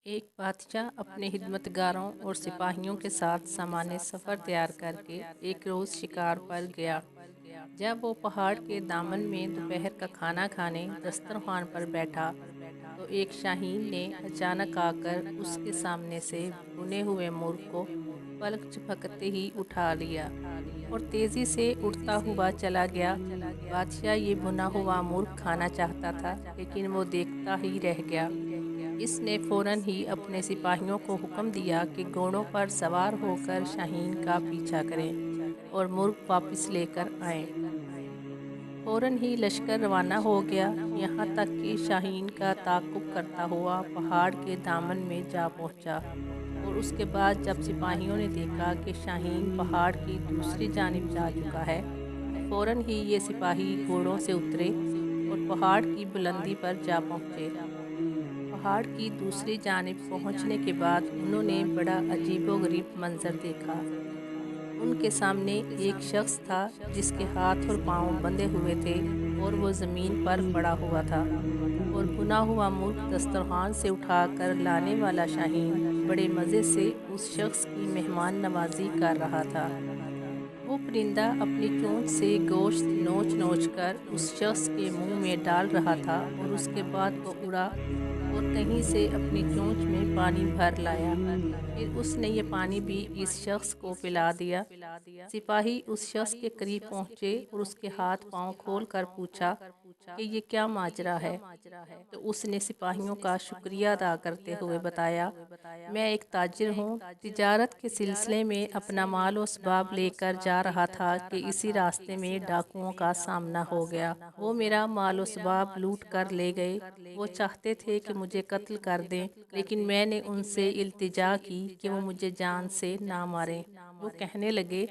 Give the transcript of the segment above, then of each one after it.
ایک بادشاہ اپنے خدمتگاروں اور سپاہیوں کے ساتھ سامان سفر تیار کر کے ایک روز شکار پر گیا۔ جب وہ پہاڑ کے دامن میں دوپہر کا کھانا کھانے دسترخوان پر بیٹھا تو ایک شاہین نے اچانک آ کر اس کے سامنے سے بنے ہوئے مرغ کو پلک جھپکتے ہی اٹھا لیا اور تیزی سے اڑتا ہوا چلا گیا۔ بادشاہ یہ بنا ہوا مرغ کھانا چاہتا تھا، لیکن وہ دیکھتا ہی رہ گیا۔ اس نے فوراً ہی اپنے سپاہیوں کو حکم دیا کہ گھوڑوں پر سوار ہو کر شاہین کا پیچھا کریں اور مرغ واپس لے کر آئیں۔ فوراً ہی لشکر روانہ ہو گیا، یہاں تک کہ شاہین کا تعاقب کرتا ہوا پہاڑ کے دامن میں جا پہنچا، اور اس کے بعد جب سپاہیوں نے دیکھا کہ شاہین پہاڑ کی دوسری جانب جا چکا ہے تو فوراً ہی یہ سپاہی گھوڑوں سے اترے اور پہاڑ کی بلندی پر جا پہنچے۔ پہاڑ کی دوسری جانب پہنچنے کے بعد انہوں نے بڑا عجیب و غریب منظر دیکھا۔ ان کے سامنے ایک شخص تھا جس کے ہاتھ اور پاؤں بندھے ہوئے تھے اور وہ زمین پر پڑا ہوا تھا، اور بنا ہوا مرغ دسترخوان سے اٹھا کر لانے والا شاہین بڑے مزے سے اس شخص کی مہمان نوازی کر رہا تھا۔ وہ پرندہ اپنی چونچ سے گوشت نوچ نوچ کر اس شخص کے منہ میں ڈال رہا تھا، اور اس کے بعد وہ اڑا اور کہیں سے اپنی چونچ میں پانی بھر لایا۔ پھر اس نے یہ پانی بھی اس شخص کو پلا دیا۔ سپاہی اس شخص کے قریب پہنچے اور اس کے ہاتھ پاؤں کھول کر پوچھا کہ یہ کیا ماجرا ہے؟ تو اس نے سپاہیوں کا شکریہ ادا کرتے ہوئے بتایا، میں ایک تاجر ہوں، تجارت کے سلسلے میں اپنا مال و اسباب لے کر جا رہا تھا کہ اسی راستے میں ڈاکوؤں کا سامنا ہو گیا۔ وہ میرا مال و اسباب لوٹ کر لے گئے۔ وہ چاہتے تھے کہ مجھے قتل کر دیں، لیکن میں نے ان سے التجا کی کہ وہ مجھے جان سے نہ ماریں۔ وہ کہنے لگے،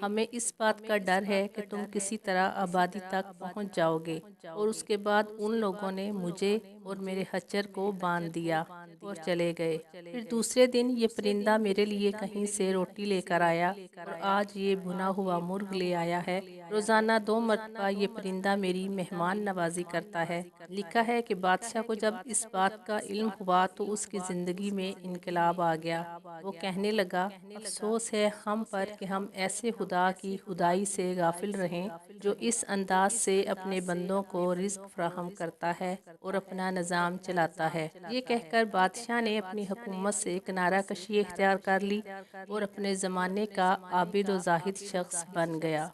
ہمیں اس بات کا ڈر ہے کہ تم کسی طرح آبادی تک پہنچ جاؤ گے، اور اس کے بعد ان لوگوں نے مجھے اور میرے خچر کو باندھ دیا اور چلے گئے۔ پھر دوسرے دن یہ پرندہ میرے لیے کہیں سے روٹی لے کر آیا، اور آج یہ بھنا ہوا مرغ لے آیا ہے۔ روزانہ 2 مرتبہ یہ پرندہ میری مہمان نوازی کرتا ہے۔ لکھا ہے کہ بادشاہ کو جب اس بات کا علم ہوا تو اس کی زندگی میں انقلاب آ گیا۔ وہ کہنے لگا، افسوس ہے ہم پر کہ ہم ایسے خدا کی خدائی سے غافل رہیں جو اس انداز سے اپنے بندوں کو رزق فراہم کرتا ہے اور اپنا نظام چلاتا ہے۔ یہ کہہ کر بادشاہ نے اپنی حکومت سے کنارہ کشی اختیار کر لی اور اپنے زمانے کا عابد و زاہد شخص بن گیا۔